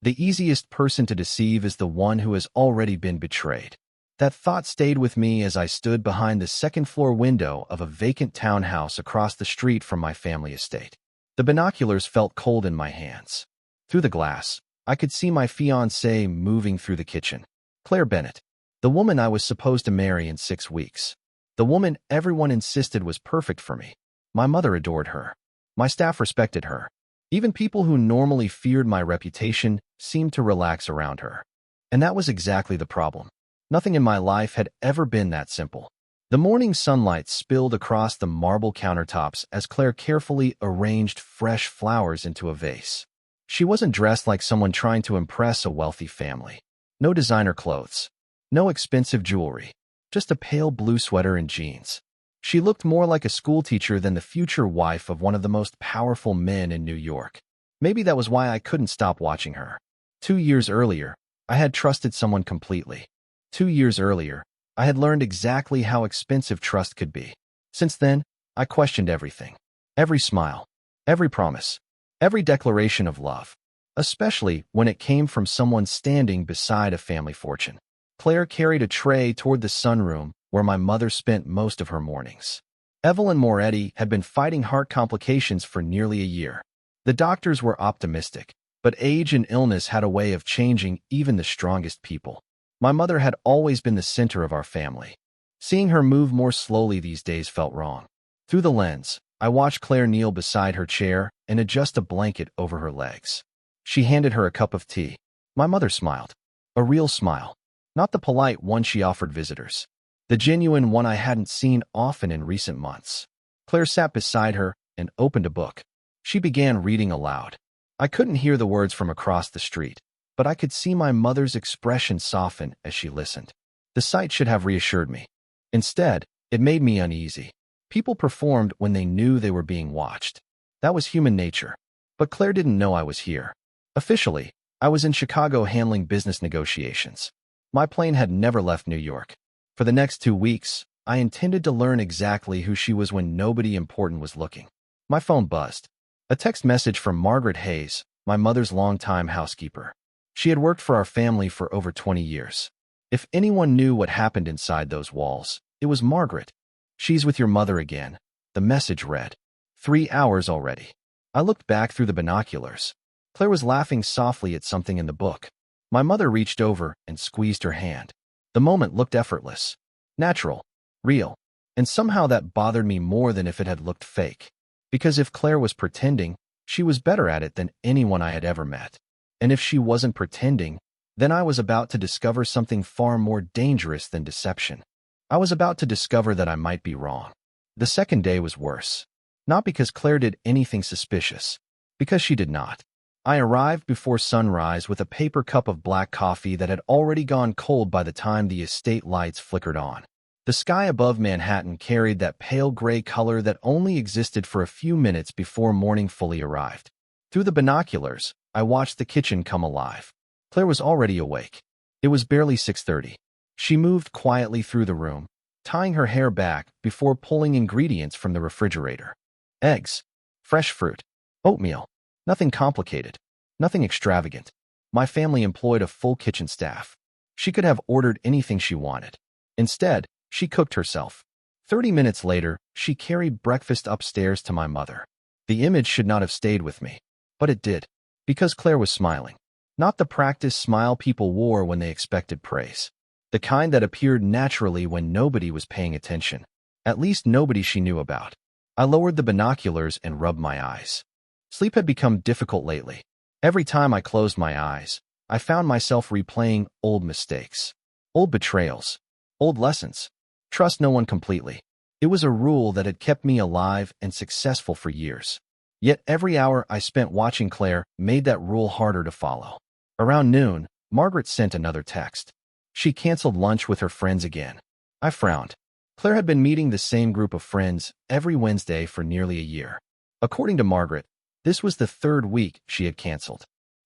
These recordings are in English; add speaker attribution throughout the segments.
Speaker 1: The easiest person to deceive is the one who has already been betrayed. That thought stayed with me as I stood behind the second-floor window of a vacant townhouse across the street from my family estate. The binoculars felt cold in my hands. Through the glass, I could see my fiancée moving through the kitchen. Claire Bennett, the woman I was supposed to marry in 6 weeks. The woman everyone insisted was perfect for me. My mother adored her. My staff respected her. Even people who normally feared my reputation seemed to relax around her. And that was exactly the problem. Nothing in my life had ever been that simple. The morning sunlight spilled across the marble countertops as Claire carefully arranged fresh flowers into a vase. She wasn't dressed like someone trying to impress a wealthy family. No designer clothes. No expensive jewelry. Just a pale blue sweater and jeans. She looked more like a schoolteacher than the future wife of one of the most powerful men in New York. Maybe that was why I couldn't stop watching her. 2 years earlier, I had trusted someone completely. 2 years earlier, I had learned exactly how expensive trust could be. Since then, I questioned everything. Every smile. Every promise. Every declaration of love. Especially when it came from someone standing beside a family fortune. Claire carried a tray toward the sunroom where my mother spent most of her mornings. Evelyn Moretti had been fighting heart complications for nearly a year. The doctors were optimistic, but age and illness had a way of changing even the strongest people. My mother had always been the center of our family. Seeing her move more slowly these days felt wrong. Through the lens, I watched Claire kneel beside her chair and adjust a blanket over her legs. She handed her a cup of tea. My mother smiled. A real smile. Not the polite one she offered visitors. The genuine one I hadn't seen often in recent months. Claire sat beside her and opened a book. She began reading aloud. I couldn't hear the words from across the street, but I could see my mother's expression soften as she listened. The sight should have reassured me. Instead, it made me uneasy. People performed when they knew they were being watched. That was human nature. But Claire didn't know I was here. Officially, I was in Chicago handling business negotiations. My plane had never left New York. For the next 2 weeks, I intended to learn exactly who she was when nobody important was looking. My phone buzzed. A text message from Margaret Hayes, my mother's longtime housekeeper. She had worked for our family for over 20 years. If anyone knew what happened inside those walls, it was Margaret. "She's with your mother again," the message read. 3 hours already. I looked back through the binoculars. Claire was laughing softly at something in the book. My mother reached over and squeezed her hand. The moment looked effortless, natural, real, and somehow that bothered me more than if it had looked fake. Because if Claire was pretending, she was better at it than anyone I had ever met. And if she wasn't pretending, then I was about to discover something far more dangerous than deception. I was about to discover that I might be wrong. The second day was worse. Not because Claire did anything suspicious. Because she did not. I arrived before sunrise with a paper cup of black coffee that had already gone cold by the time the estate lights flickered on. The sky above Manhattan carried that pale gray color that only existed for a few minutes before morning fully arrived. Through the binoculars, I watched the kitchen come alive. Claire was already awake. It was barely 6:30. She moved quietly through the room, tying her hair back before pulling ingredients from the refrigerator. Eggs, fresh fruit, oatmeal. Nothing complicated. Nothing extravagant. My family employed a full kitchen staff. She could have ordered anything she wanted. Instead, she cooked herself. 30 minutes later, she carried breakfast upstairs to my mother. The image should not have stayed with me. But it did. Because Claire was smiling. Not the practiced smile people wore when they expected praise. The kind that appeared naturally when nobody was paying attention. At least nobody she knew about. I lowered the binoculars and rubbed my eyes. Sleep had become difficult lately. Every time I closed my eyes, I found myself replaying old mistakes. Old betrayals. Old lessons. Trust no one completely. It was a rule that had kept me alive and successful for years. Yet every hour I spent watching Claire made that rule harder to follow. Around noon, Margaret sent another text. She canceled lunch with her friends again. I frowned. Claire had been meeting the same group of friends every Wednesday for nearly a year. According to Margaret, this was the 3rd week she had canceled.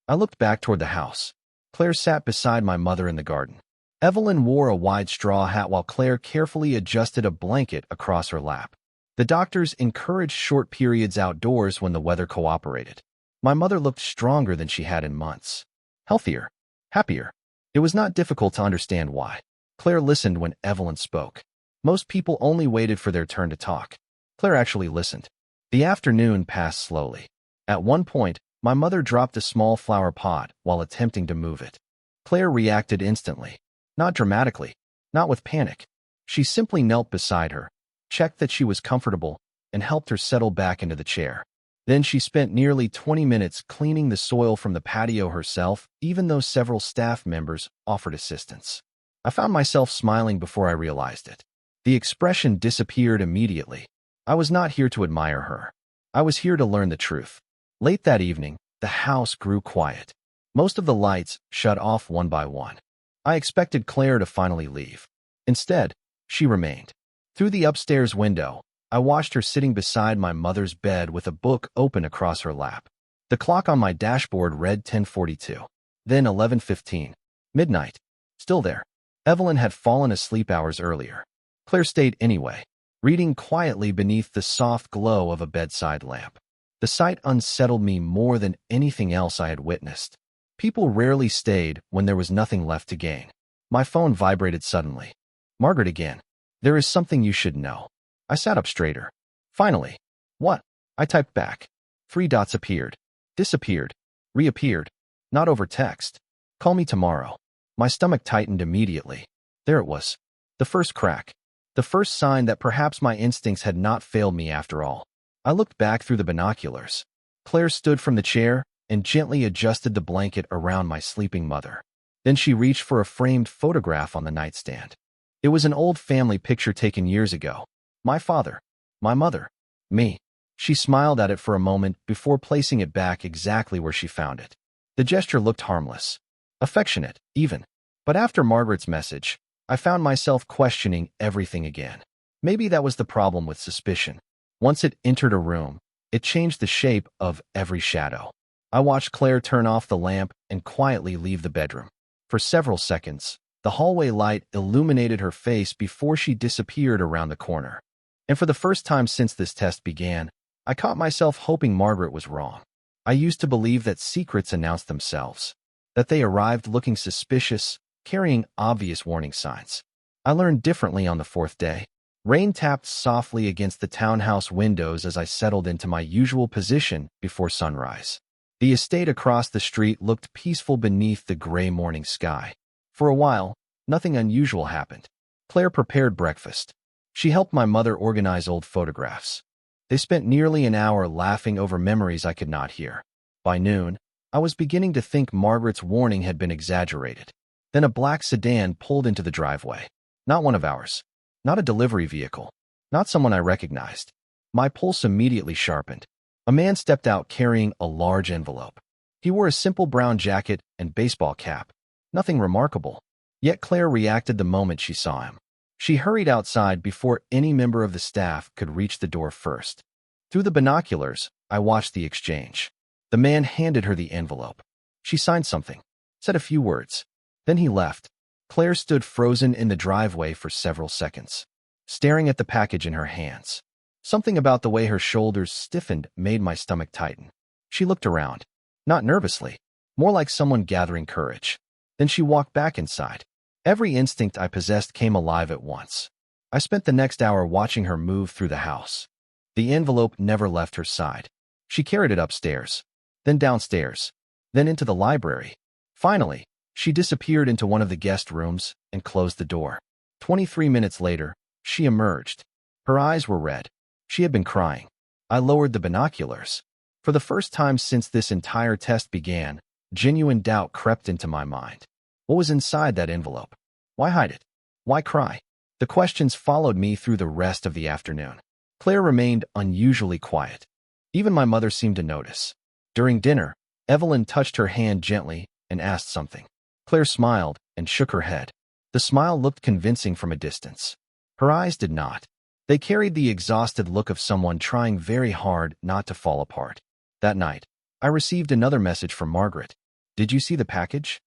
Speaker 1: I looked back toward the house. Claire sat beside my mother in the garden. Evelyn wore a wide straw hat while Claire carefully adjusted a blanket across her lap. The doctors encouraged short periods outdoors when the weather cooperated. My mother looked stronger than she had in months. healthier, happier. It was not difficult to understand why. Claire listened when Evelyn spoke. Most people only waited for their turn to talk. Claire actually listened. The afternoon passed slowly. At one point, my mother dropped a small flower pot while attempting to move it. Claire reacted instantly. Not dramatically, not with panic. She simply knelt beside her, checked that she was comfortable, and helped her settle back into the chair. Then she spent nearly 20 minutes cleaning the soil from the patio herself, even though several staff members offered assistance. I found myself smiling before I realized it. The expression disappeared immediately. I was not here to admire her. I was here to learn the truth. Late that evening, the house grew quiet. Most of the lights shut off one by one. I expected Claire to finally leave. Instead, she remained. Through the upstairs window, I watched her sitting beside my mother's bed with a book open across her lap. The clock on my dashboard read 10:42. Then 11:15. Midnight. Still there. Evelyn had fallen asleep hours earlier. Claire stayed anyway, reading quietly beneath the soft glow of a bedside lamp. The sight unsettled me more than anything else I had witnessed. People rarely stayed when there was nothing left to gain. My phone vibrated suddenly. Margaret again. There is something you should know. I sat up straighter. Finally. What? I typed back. 3 dots appeared. Disappeared. Reappeared. Not over text. Call me tomorrow. My stomach tightened immediately. There it was. The first crack. The first sign that perhaps my instincts had not failed me after all. I looked back through the binoculars. Claire stood from the chair and gently adjusted the blanket around my sleeping mother. Then she reached for a framed photograph on the nightstand. It was an old family picture taken years ago. My father, my mother, me. She smiled at it for a moment before placing it back exactly where she found it. The gesture looked harmless, affectionate, even. But after Margaret's message, I found myself questioning everything again. Maybe that was the problem with suspicion. Once it entered a room, it changed the shape of every shadow. I watched Claire turn off the lamp and quietly leave the bedroom. For several seconds, the hallway light illuminated her face before she disappeared around the corner. And for the first time since this test began, I caught myself hoping Margaret was wrong. I used to believe that secrets announced themselves, that they arrived looking suspicious, carrying obvious warning signs. I learned differently on the 4th day. Rain tapped softly against the townhouse windows as I settled into my usual position before sunrise. The estate across the street looked peaceful beneath the gray morning sky. For a while, nothing unusual happened. Claire prepared breakfast. She helped my mother organize old photographs. They spent nearly an hour laughing over memories I could not hear. By noon, I was beginning to think Margaret's warning had been exaggerated. Then a black sedan pulled into the driveway. Not one of ours. Not a delivery vehicle. Not someone I recognized. My pulse immediately sharpened. A man stepped out carrying a large envelope. He wore a simple brown jacket and baseball cap. Nothing remarkable. Yet Claire reacted the moment she saw him. She hurried outside before any member of the staff could reach the door first. Through the binoculars, I watched the exchange. The man handed her the envelope. She signed something, said a few words. Then he left. Claire stood frozen in the driveway for several seconds, staring at the package in her hands. Something about the way her shoulders stiffened made my stomach tighten. She looked around, not nervously, more like someone gathering courage. Then she walked back inside. Every instinct I possessed came alive at once. I spent the next hour watching her move through the house. The envelope never left her side. She carried it upstairs, then downstairs, then into the library. Finally, she disappeared into one of the guest rooms and closed the door. 23 minutes later, she emerged. Her eyes were red. She had been crying. I lowered the binoculars. For the first time since this entire test began, genuine doubt crept into my mind. What was inside that envelope? Why hide it? Why cry? The questions followed me through the rest of the afternoon. Claire remained unusually quiet. Even my mother seemed to notice. During dinner, Evelyn touched her hand gently and asked something. Claire smiled and shook her head. The smile looked convincing from a distance. Her eyes did not. They carried the exhausted look of someone trying very hard not to fall apart. That night, I received another message from Margaret. Did you see the package?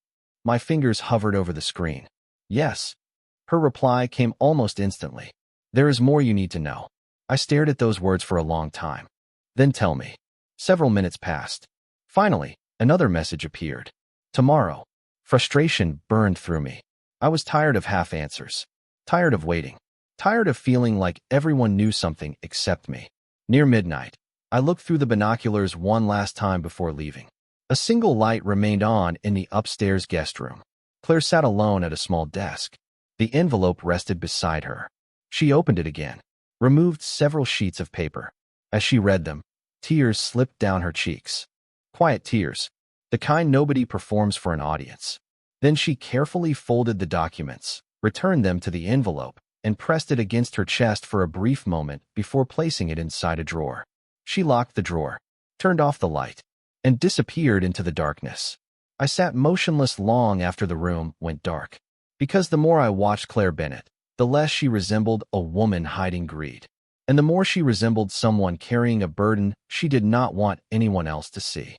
Speaker 1: My fingers hovered over the screen. Yes. Her reply came almost instantly. There is more you need to know. I stared at those words for a long time. Then tell me. Several minutes passed. Finally, another message appeared. Tomorrow. Frustration burned through me. I was tired of half answers. Tired of waiting. Tired of feeling like everyone knew something except me. Near midnight, I looked through the binoculars one last time before leaving. A single light remained on in the upstairs guest room. Claire sat alone at a small desk. The envelope rested beside her. She opened it again, removed several sheets of paper. As she read them, tears slipped down her cheeks. Quiet tears, the kind nobody performs for an audience. Then she carefully folded the documents, returned them to the envelope, and pressed it against her chest for a brief moment before placing it inside a drawer. She locked the drawer, turned off the light, and disappeared into the darkness. I sat motionless long after the room went dark, because the more I watched Claire Bennett, the less she resembled a woman hiding greed, and the more she resembled someone carrying a burden she did not want anyone else to see.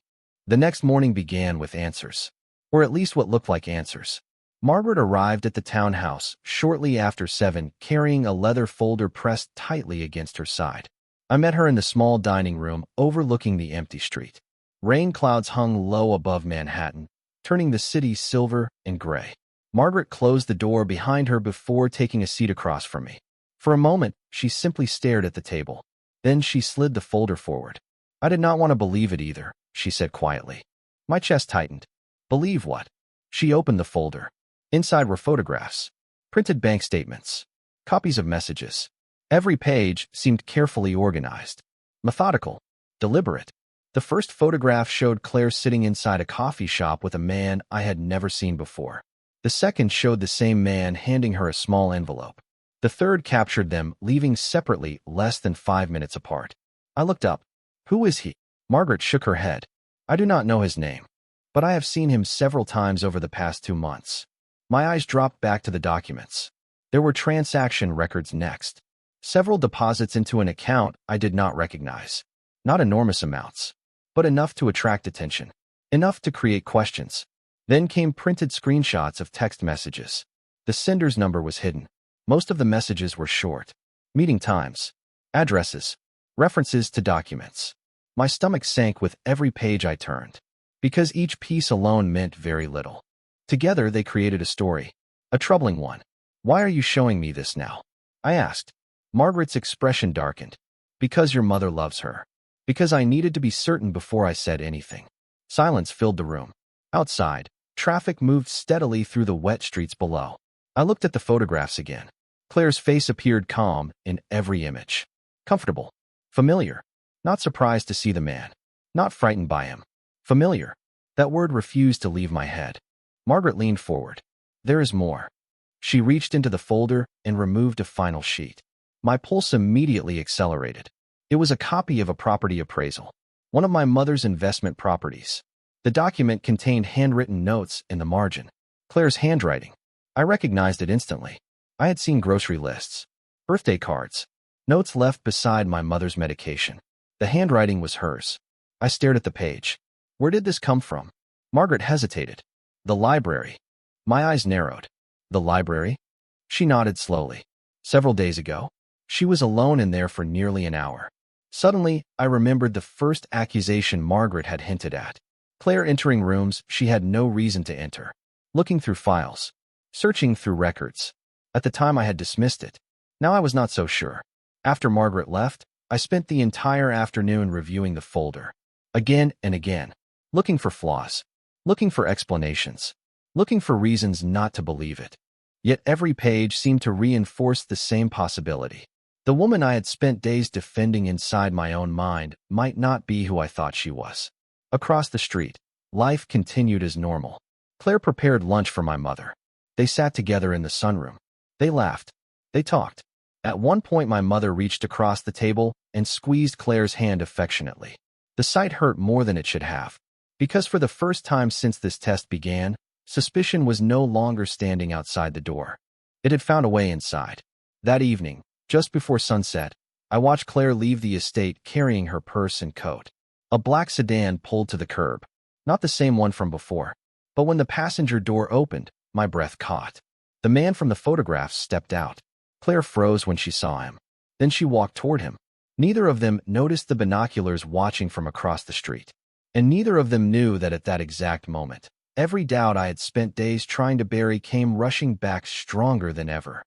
Speaker 1: The next morning began with answers, or at least what looked like answers. Margaret arrived at the townhouse shortly after 7, carrying a leather folder pressed tightly against her side. I met her in the small dining room overlooking the empty street. Rain clouds hung low above Manhattan, turning the city silver and gray. Margaret closed the door behind her before taking a seat across from me. For a moment, she simply stared at the table. Then she slid the folder forward. I did not want to believe it either, she said quietly. My chest tightened. Believe what? She opened the folder. Inside were photographs, printed bank statements, copies of messages. Every page seemed carefully organized, methodical, deliberate. The first photograph showed Claire sitting inside a coffee shop with a man I had never seen before. The second showed the same man handing her a small envelope. The third captured them leaving separately less than 5 minutes apart. I looked up. Who is he? Margaret shook her head. I do not know his name, but I have seen him several times over the past 2 months. My eyes dropped back to the documents. There were transaction records next. Several deposits into an account I did not recognize. Not enormous amounts, but enough to attract attention. Enough to create questions. Then came printed screenshots of text messages. The sender's number was hidden. Most of the messages were short. Meeting times, addresses, references to documents. My stomach sank with every page I turned, because each piece alone meant very little. Together they created a story, a troubling one. Why are you showing me this now? I asked. Margaret's expression darkened. Because your mother loves her. Because I needed to be certain before I said anything. Silence filled the room. Outside, traffic moved steadily through the wet streets below. I looked at the photographs again. Claire's face appeared calm in every image. Comfortable. Familiar. Not surprised to see the man. Not frightened by him. Familiar. That word refused to leave my head. Margaret leaned forward. There is more. She reached into the folder and removed a final sheet. My pulse immediately accelerated. It was a copy of a property appraisal. One of my mother's investment properties. The document contained handwritten notes in the margin. Claire's handwriting. I recognized it instantly. I had seen grocery lists, birthday cards, notes left beside my mother's medication. The handwriting was hers. I stared at the page. Where did this come from? Margaret hesitated. The library. My eyes narrowed. The library? She nodded slowly. Several days ago, she was alone in there for nearly an hour. Suddenly, I remembered the first accusation Margaret had hinted at. Claire entering rooms she had no reason to enter. Looking through files. Searching through records. At the time I had dismissed it. Now I was not so sure. After Margaret left, I spent the entire afternoon reviewing the folder. Again and again. Looking for flaws. Looking for explanations. Looking for reasons not to believe it. Yet every page seemed to reinforce the same possibility. The woman I had spent days defending inside my own mind might not be who I thought she was. Across the street, life continued as normal. Claire prepared lunch for my mother. They sat together in the sunroom. They laughed. They talked. At one point my mother reached across the table and squeezed Claire's hand affectionately. The sight hurt more than it should have. Because for the first time since this test began, suspicion was no longer standing outside the door. It had found a way inside. That evening, just before sunset, I watched Claire leave the estate carrying her purse and coat. A black sedan pulled to the curb. Not the same one from before. But when the passenger door opened, my breath caught. The man from the photographs stepped out. Claire froze when she saw him. Then she walked toward him. Neither of them noticed the binoculars watching from across the street. And neither of them knew that at that exact moment, Every doubt I had spent days trying to bury came rushing back stronger than ever.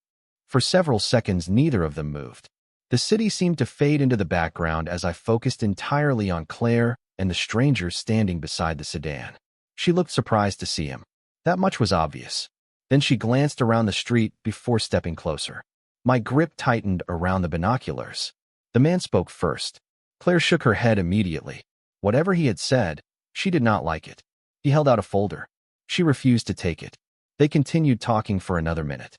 Speaker 1: For several seconds, neither of them moved. The city seemed to fade into the background as I focused entirely on Claire and the stranger standing beside the sedan. She looked surprised to see him. That much was obvious. Then she glanced around the street before stepping closer. My grip tightened around the binoculars. The man spoke first. Claire shook her head immediately. Whatever he had said, she did not like it. He held out a folder. She refused to take it. They continued talking for another minute.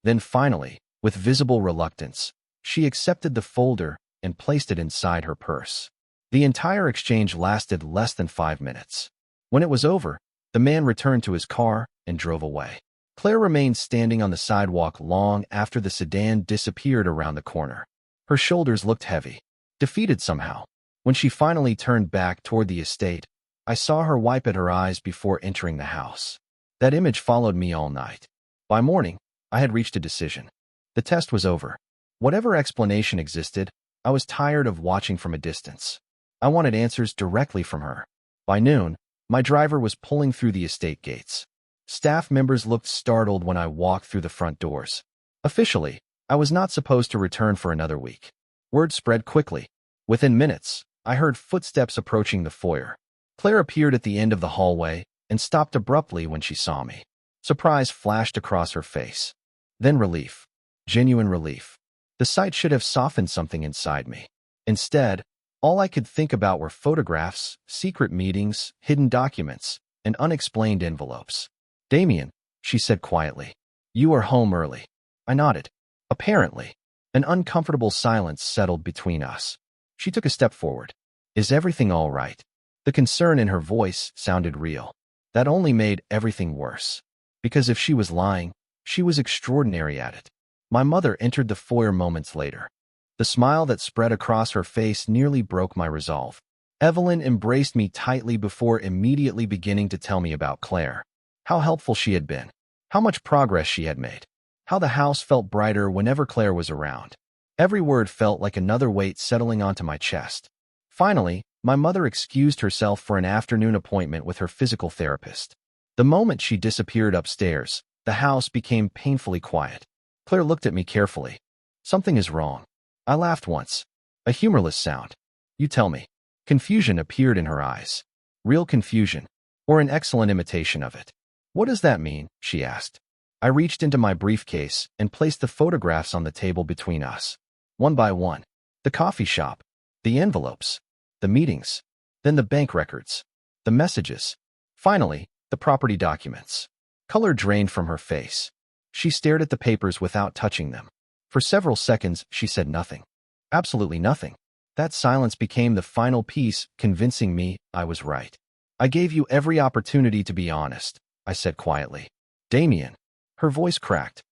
Speaker 1: Then finally, with visible reluctance, she accepted the folder and placed it inside her purse. The entire exchange lasted less than 5 minutes. When it was over, the man returned to his car and drove away. Claire remained standing on the sidewalk long after the sedan disappeared around the corner. Her shoulders looked heavy, defeated somehow. When she finally turned back toward the estate, I saw her wipe at her eyes before entering the house. That image followed me all night. By morning, I had reached a decision. The test was over. Whatever explanation existed, I was tired of watching from a distance. I wanted answers directly from her. By noon, my driver was pulling through the estate gates. Staff members looked startled when I walked through the front doors. Officially, I was not supposed to return for another week. Word spread quickly. Within minutes, I heard footsteps approaching the foyer. Claire appeared at the end of the hallway and stopped abruptly when she saw me. Surprise flashed across her face. Then relief. Genuine relief. The sight should have softened something inside me. Instead, all I could think about were photographs, secret meetings, hidden documents, and unexplained envelopes. "Damien," she said quietly, "you are home early." I nodded. Apparently, an uncomfortable silence settled between us. She took a step forward. "Is everything all right?" The concern in her voice sounded real. That only made everything worse. Because if she was lying, she was extraordinary at it. My mother entered the foyer moments later. The smile that spread across her face nearly broke my resolve. Evelyn embraced me tightly before immediately beginning to tell me about Claire. How helpful she had been. How much progress she had made. How the house felt brighter whenever Claire was around. Every word felt like another weight settling onto my chest. Finally, my mother excused herself for an afternoon appointment with her physical therapist. The moment she disappeared upstairs, the house became painfully quiet. Claire looked at me carefully. "Something is wrong." I laughed once. A humorless sound. "You tell me." Confusion appeared in her eyes. Real confusion, or an excellent imitation of it. "What does that mean?" she asked. I reached into my briefcase and placed the photographs on the table between us. One by one. The coffee shop. The envelopes. The meetings. Then the bank records. The messages. Finally, the property documents. Color drained from her face. She stared at the papers without touching them. For several seconds, she said nothing. Absolutely nothing. That silence became the final piece, convincing me I was right. "I gave you every opportunity to be honest," I said quietly. "Damien." Her voice cracked.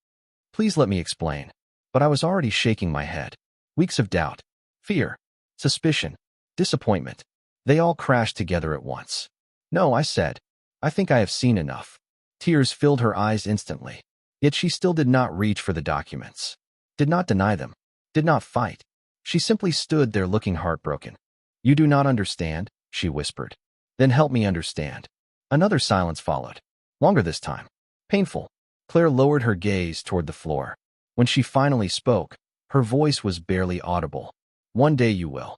Speaker 1: "Please let me explain." But I was already shaking my head. Weeks of doubt, fear, suspicion, disappointment. They all crashed together at once. "No," I said. "I think I have seen enough." Tears filled her eyes instantly. Yet she still did not reach for the documents. Did not deny them. Did not fight. She simply stood there looking heartbroken. "You do not understand," she whispered. "Then help me understand." Another silence followed. Longer this time. Painful. Claire lowered her gaze toward the floor. When she finally spoke, her voice was barely audible. "One day you will."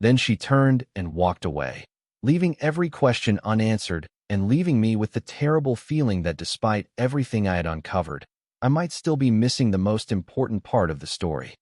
Speaker 1: Then she turned and walked away, leaving every question unanswered and leaving me with the terrible feeling that despite everything I had uncovered, I might still be missing the most important part of the story.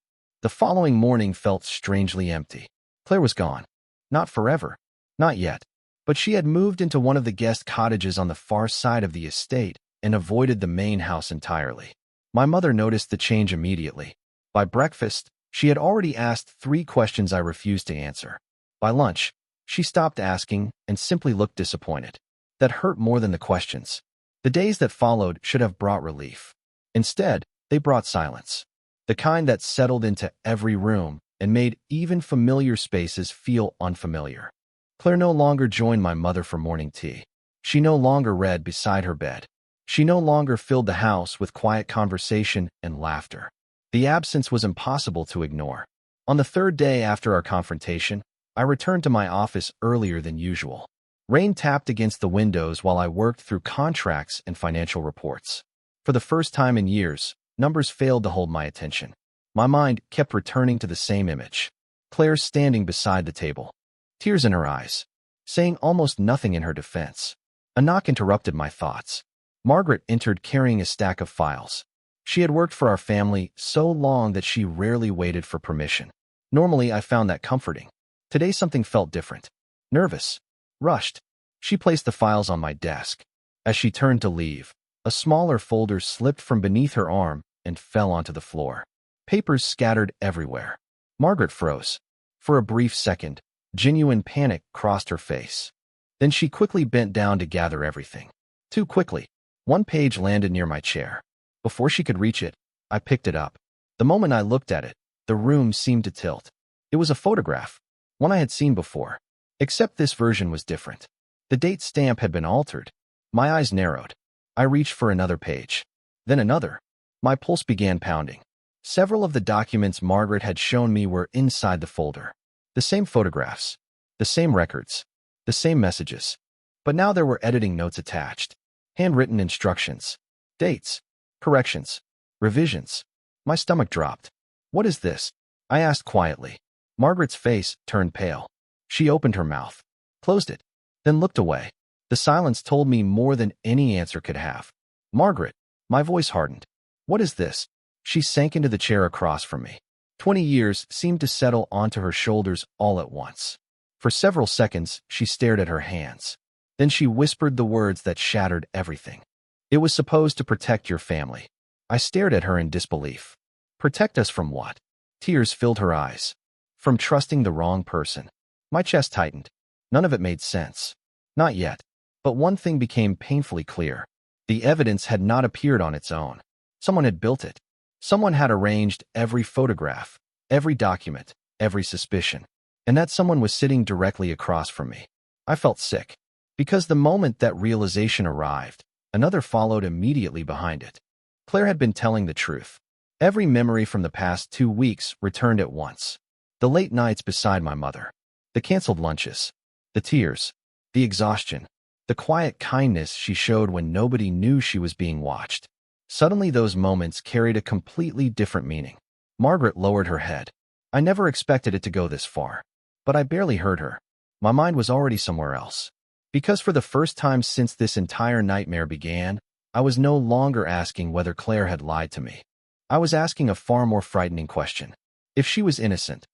Speaker 1: The following morning felt strangely empty. Claire was gone. Not forever. Not yet. But she had moved into one of the guest cottages on the far side of the estate and avoided the main house entirely. My mother noticed the change immediately. By breakfast, she had already asked 3 questions I refused to answer. By lunch, she stopped asking and simply looked disappointed. That hurt more than the questions. The days that followed should have brought relief. Instead, they brought silence. The kind that settled into every room and made even familiar spaces feel unfamiliar. Claire no longer joined my mother for morning tea. She no longer read beside her bed. She no longer filled the house with quiet conversation and laughter. The absence was impossible to ignore. On the 3rd day after our confrontation, I returned to my office earlier than usual. Rain tapped against the windows while I worked through contracts and financial reports. For the first time in years, numbers failed to hold my attention. My mind kept returning to the same image. Claire standing beside the table, tears in her eyes, saying almost nothing in her defense. A knock interrupted my thoughts. Margaret entered carrying a stack of files. She had worked for our family so long that she rarely waited for permission. Normally, I found that comforting. Today, something felt different. Nervous. Rushed. She placed the files on my desk. As she turned to leave, a smaller folder slipped from beneath her arm and fell onto the floor. Papers scattered everywhere. Margaret froze. For a brief second, genuine panic crossed her face. Then she quickly bent down to gather everything. Too quickly. One page landed near my chair. Before she could reach it, I picked it up. The moment I looked at it, the room seemed to tilt. It was a photograph, one I had seen before. Except this version was different. The date stamp had been altered. My eyes narrowed. I reached for another page. Then another. My pulse began pounding. Several of the documents Margaret had shown me were inside the folder. The same photographs. The same records. The same messages. But now there were editing notes attached. Handwritten instructions. Dates. Corrections. Revisions. My stomach dropped. What is this? I asked quietly. Margaret's face turned pale. She opened her mouth, closed it, then looked away. The silence told me more than any answer could have. Margaret, my voice hardened. What is this? She sank into the chair across from me. 20 years seemed to settle onto her shoulders all at once. For several seconds, she stared at her hands. Then she whispered the words that shattered everything. It was supposed to protect your family. I stared at her in disbelief. Protect us from what? Tears filled her eyes. From trusting the wrong person. My chest tightened. None of it made sense. Not yet. But one thing became painfully clear. The evidence had not appeared on its own. Someone had built it. Someone had arranged every photograph, every document, every suspicion. And that someone was sitting directly across from me. I felt sick. Because the moment that realization arrived, another followed immediately behind it. Claire had been telling the truth. Every memory from the past 2 weeks returned at once. The late nights beside my mother. The canceled lunches. The tears. The exhaustion. The quiet kindness she showed when nobody knew she was being watched. Suddenly those moments carried a completely different meaning. Margaret lowered her head. I never expected it to go this far. But I barely heard her. My mind was already somewhere else. Because for the first time since this entire nightmare began, I was no longer asking whether Claire had lied to me. I was asking a far more frightening question. If she was innocent,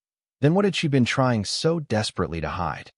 Speaker 1: then what had she been trying so desperately to hide?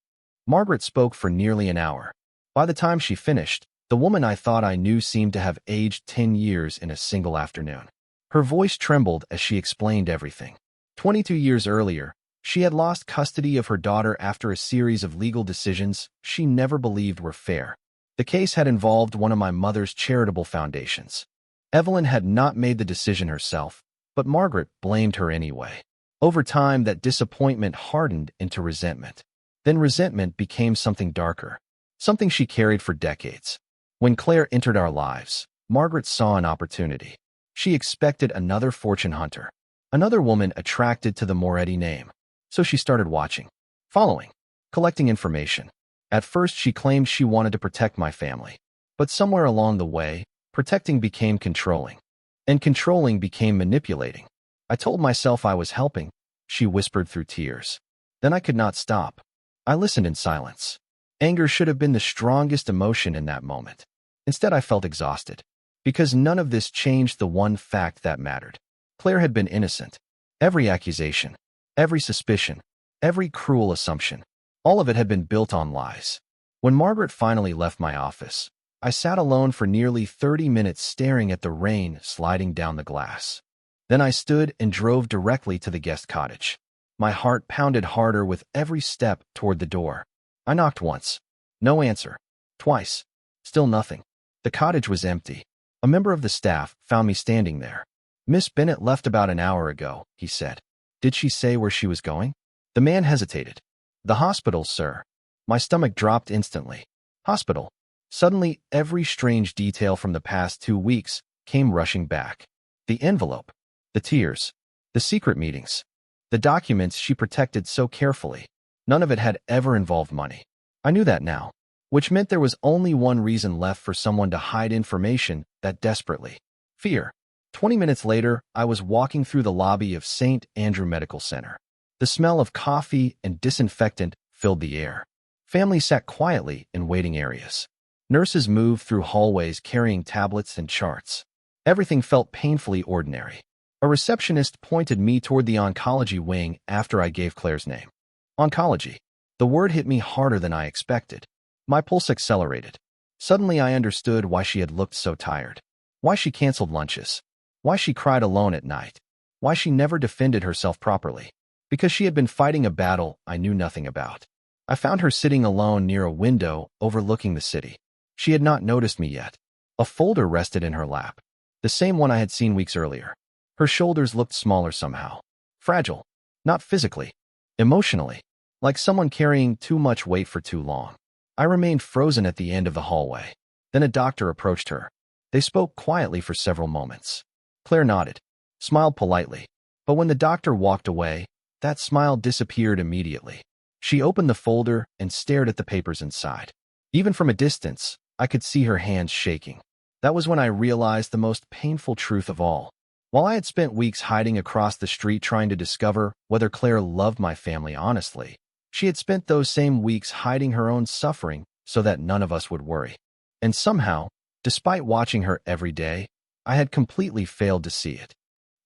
Speaker 1: Margaret spoke for nearly an hour. By the time she finished, the woman I thought I knew seemed to have aged 10 years in a single afternoon. Her voice trembled as she explained everything. 22 years earlier, she had lost custody of her daughter after a series of legal decisions she never believed were fair. The case had involved one of my mother's charitable foundations. Evelyn had not made the decision herself, but Margaret blamed her anyway. Over time, that disappointment hardened into resentment. Then resentment became something darker, something she carried for decades. When Claire entered our lives, Margaret saw an opportunity. She expected another fortune hunter, another woman attracted to the Moretti name. So she started watching, following, collecting information. At first, she claimed she wanted to protect my family. But somewhere along the way, protecting became controlling. And controlling became manipulating. I told myself I was helping, she whispered through tears. Then I could not stop. I listened in silence. Anger should have been the strongest emotion in that moment. Instead, I felt exhausted. Because none of this changed the one fact that mattered. Claire had been innocent. Every accusation, every suspicion, every cruel assumption, all of it had been built on lies. When Margaret finally left my office, I sat alone for nearly 30 minutes staring at the rain sliding down the glass. Then I stood and drove directly to the guest cottage. My heart pounded harder with every step toward the door. I knocked once. No answer. Twice. Still nothing. The cottage was empty. A member of the staff found me standing there. "Miss Bennett left about an hour ago," he said. "Did she say where she was going?" The man hesitated. "The hospital, sir." My stomach dropped instantly. Hospital. Suddenly, every strange detail from the past 2 weeks came rushing back. The envelope. The tears. The secret meetings. The documents she protected so carefully. None of it had ever involved money. I knew that now. which meant there was only one reason left for someone to hide information that desperately. Fear. 20 minutes later, I was walking through the lobby of St. Andrew Medical Center. The smell of coffee and disinfectant filled the air. Families sat quietly in waiting areas. Nurses moved through hallways carrying tablets and charts. Everything felt painfully ordinary. A receptionist pointed me toward the oncology wing after I gave Claire's name. Oncology. The word hit me harder than I expected. My pulse accelerated. Suddenly I understood why she had looked so tired. Why she canceled lunches. Why she cried alone at night. Why she never defended herself properly. Because she had been fighting a battle I knew nothing about. I found her sitting alone near a window overlooking the city. She had not noticed me yet. A folder rested in her lap. The same one I had seen weeks earlier. Her shoulders looked smaller somehow. Fragile. Not physically. Emotionally. Like someone carrying too much weight for too long. I remained frozen at the end of the hallway. Then a doctor approached her. They spoke quietly for several moments. Claire nodded, smiled politely. But when the doctor walked away, that smile disappeared immediately. She opened the folder and stared at the papers inside. Even from a distance, I could see her hands shaking. That was when I realized the most painful truth of all. While I had spent weeks hiding across the street trying to discover whether Claire loved my family honestly, she had spent those same weeks hiding her own suffering so that none of us would worry. And somehow, despite watching her every day, I had completely failed to see it.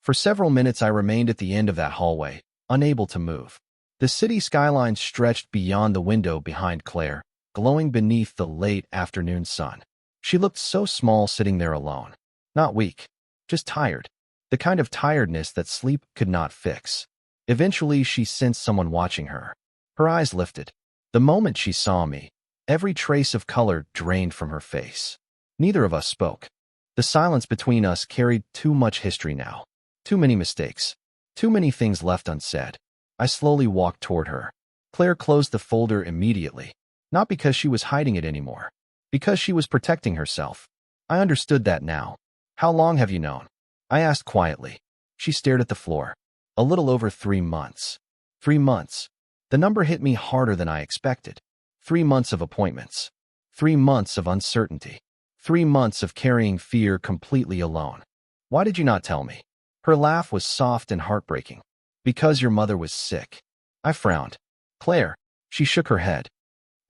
Speaker 1: For several minutes I remained at the end of that hallway, unable to move. The city skyline stretched beyond the window behind Claire, glowing beneath the late afternoon sun. She looked so small sitting there alone. Not weak, just tired. The kind of tiredness that sleep could not fix. Eventually she sensed someone watching her. Her eyes lifted. The moment she saw me, every trace of color drained from her face. Neither of us spoke. The silence between us carried too much history now. Too many mistakes. Too many things left unsaid. I slowly walked toward her. Claire closed the folder immediately. Not because she was hiding it anymore. Because she was protecting herself. I understood that now. How long have you known? I asked quietly. She stared at the floor. A little over 3 months. 3 months. The number hit me harder than I expected. 3 months of appointments. 3 months of uncertainty. 3 months of carrying fear completely alone. Why did you not tell me? Her laugh was soft and heartbreaking. Because your mother was sick. I frowned. Claire. She shook her head.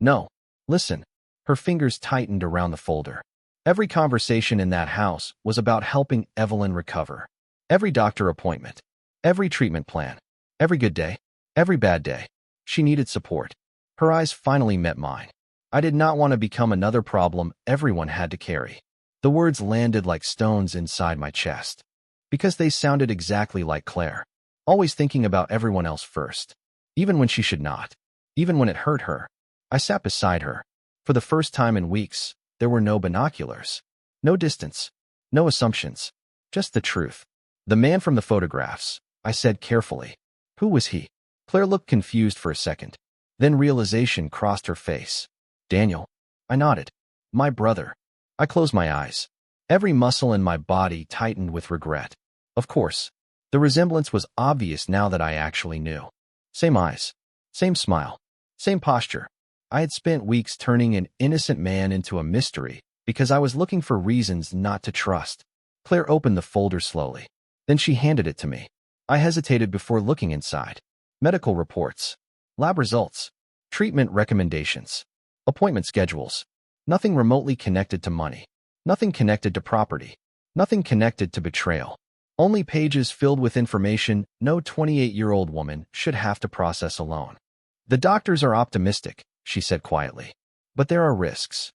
Speaker 1: No. Listen. Her fingers tightened around the folder. Every conversation in that house was about helping Evelyn recover. Every doctor appointment. Every treatment plan. Every good day. Every bad day. She needed support. Her eyes finally met mine. I did not want to become another problem everyone had to carry. The words landed like stones inside my chest. Because they sounded exactly like Claire. Always thinking about everyone else first. Even when she should not. Even when it hurt her. I sat beside her. For the first time in weeks, there were no binoculars. No distance. No assumptions. Just the truth. The man from the photographs, I said carefully. Who was he? Claire looked confused for a second. Then realization crossed her face. Daniel. I nodded. My brother. I closed my eyes. Every muscle in my body tightened with regret. Of course. The resemblance was obvious now that I actually knew. Same eyes. Same smile. Same posture. I had spent weeks turning an innocent man into a mystery because I was looking for reasons not to trust. Claire opened the folder slowly. Then she handed it to me. I hesitated before looking inside. Medical reports. Lab results. Treatment recommendations. Appointment schedules. Nothing remotely connected to money. Nothing connected to property. Nothing connected to betrayal. Only pages filled with information no 28-year-old woman should have to process alone. The doctors are optimistic, she said quietly. But there are risks.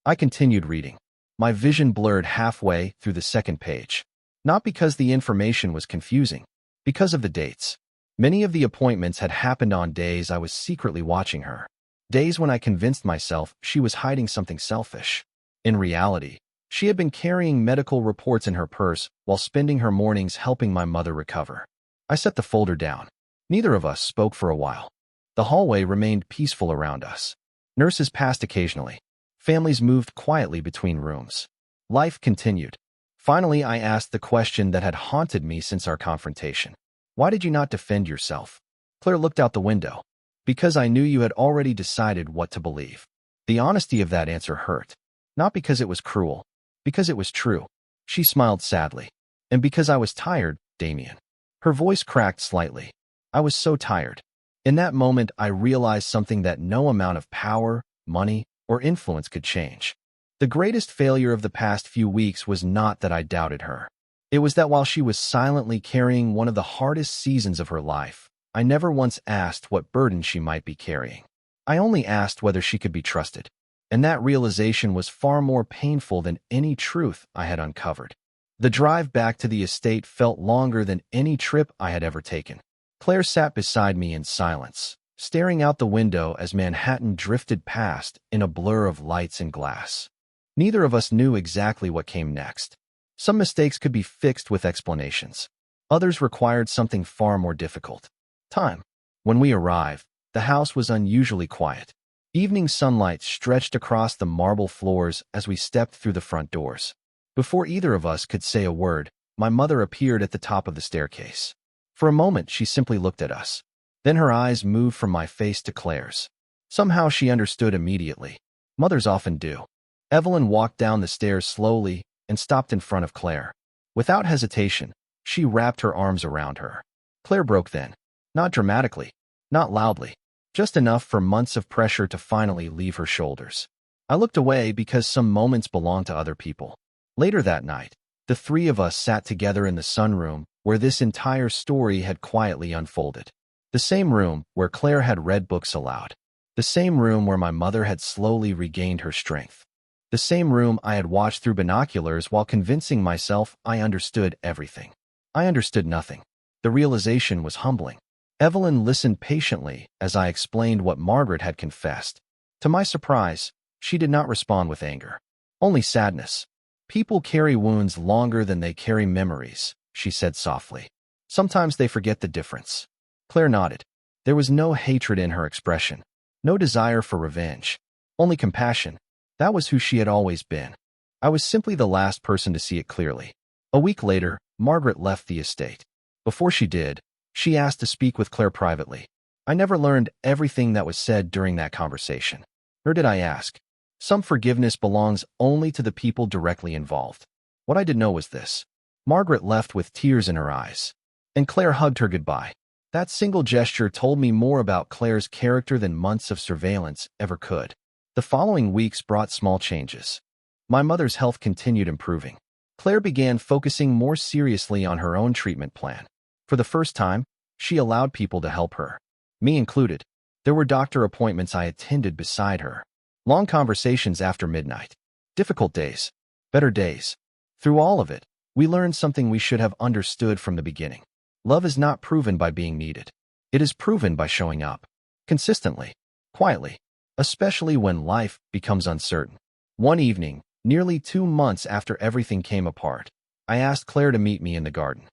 Speaker 1: I continued reading. My vision blurred halfway through the second page. Not because the information was confusing. Because of the dates. Many of the appointments had happened on days I was secretly watching her. Days when I convinced myself she was hiding something selfish. In reality, she had been carrying medical reports in her purse while spending her mornings helping my mother recover. I set the folder down. Neither of us spoke for a while. The hallway remained peaceful around us. Nurses passed occasionally. Families moved quietly between rooms. Life continued. Finally, I asked the question that had haunted me since our confrontation. Why did you not defend yourself? Claire looked out the window. Because I knew you had already decided what to believe. The honesty of that answer hurt. Not because it was cruel, because it was true. She smiled sadly. And because I was tired, Damien. Her voice cracked slightly. I was so tired. In that moment, I realized something that no amount of power, money, or influence could change. The greatest failure of the past few weeks was not that I doubted her. It was that while she was silently carrying one of the hardest seasons of her life, I never once asked what burden she might be carrying. I only asked whether she could be trusted. And that realization was far more painful than any truth I had uncovered. The drive back to the estate felt longer than any trip I had ever taken. Claire sat beside me in silence, staring out the window as Manhattan drifted past in a blur of lights and glass. Neither of us knew exactly what came next. Some mistakes could be fixed with explanations. Others required something far more difficult. Time. When we arrived, the house was unusually quiet. Evening sunlight stretched across the marble floors as we stepped through the front doors. Before either of us could say a word, my mother appeared at the top of the staircase. For a moment, she simply looked at us. Then her eyes moved from my face to Claire's. Somehow she understood immediately. Mothers often do. Evelyn walked down the stairs slowly and stopped in front of Claire. Without hesitation, she wrapped her arms around her. Claire broke then. Not dramatically, not loudly, just enough for months of pressure to finally leave her shoulders. I looked away because some moments belong to other people. Later that night, the three of us sat together in the sunroom where this entire story had quietly unfolded. The same room where Claire had read books aloud. The same room where my mother had slowly regained her strength. The same room I had watched through binoculars while convincing myself I understood everything. I understood nothing. The realization was humbling. Evelyn listened patiently as I explained what Margaret had confessed. To my surprise, she did not respond with anger. Only sadness. People carry wounds longer than they carry memories, she said softly. Sometimes they forget the difference. Claire nodded. There was no hatred in her expression. No desire for revenge. Only compassion. That was who she had always been. I was simply the last person to see it clearly. A week later, Margaret left the estate. Before she did, she asked to speak with Claire privately. I never learned everything that was said during that conversation. Nor did I ask. Some forgiveness belongs only to the people directly involved. What I did know was this. Margaret left with tears in her eyes. And Claire hugged her goodbye. That single gesture told me more about Claire's character than months of surveillance ever could. The following weeks brought small changes. My mother's health continued improving. Claire began focusing more seriously on her own treatment plan. For the first time, she allowed people to help her. Me included. There were doctor appointments I attended beside her. Long conversations after midnight. Difficult days. Better days. Through all of it, we learned something we should have understood from the beginning. Love is not proven by being needed. It is proven by showing up. Consistently. Quietly. Especially when life becomes uncertain. One evening, nearly 2 months after everything came apart, I asked Claire to meet me in the garden.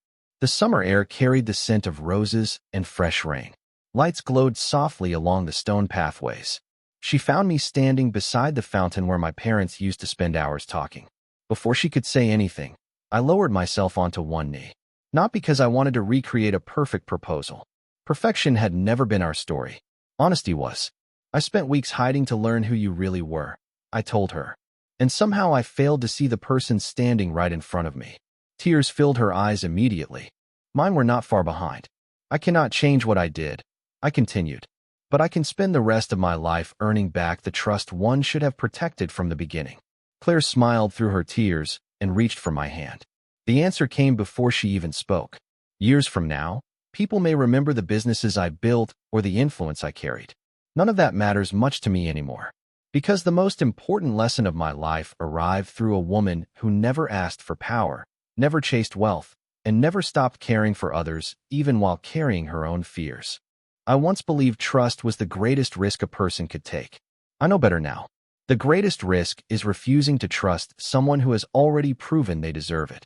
Speaker 1: The summer air carried the scent of roses and fresh rain. Lights glowed softly along the stone pathways. She found me standing beside the fountain where my parents used to spend hours talking. Before she could say anything, I lowered myself onto one knee. Not because I wanted to recreate a perfect proposal. Perfection had never been our story. Honesty was. I spent weeks hiding to learn who you really were, I told her. And somehow I failed to see the person standing right in front of me. Tears filled her eyes immediately. Mine were not far behind. I cannot change what I did, I continued. But I can spend the rest of my life earning back the trust one should have protected from the beginning. Claire smiled through her tears and reached for my hand. The answer came before she even spoke. Years from now, people may remember the businesses I built or the influence I carried. None of that matters much to me anymore. Because the most important lesson of my life arrived through a woman who never asked for power, never chased wealth, and never stopped caring for others, even while carrying her own fears. I once believed trust was the greatest risk a person could take. I know better now. The greatest risk is refusing to trust someone who has already proven they deserve it.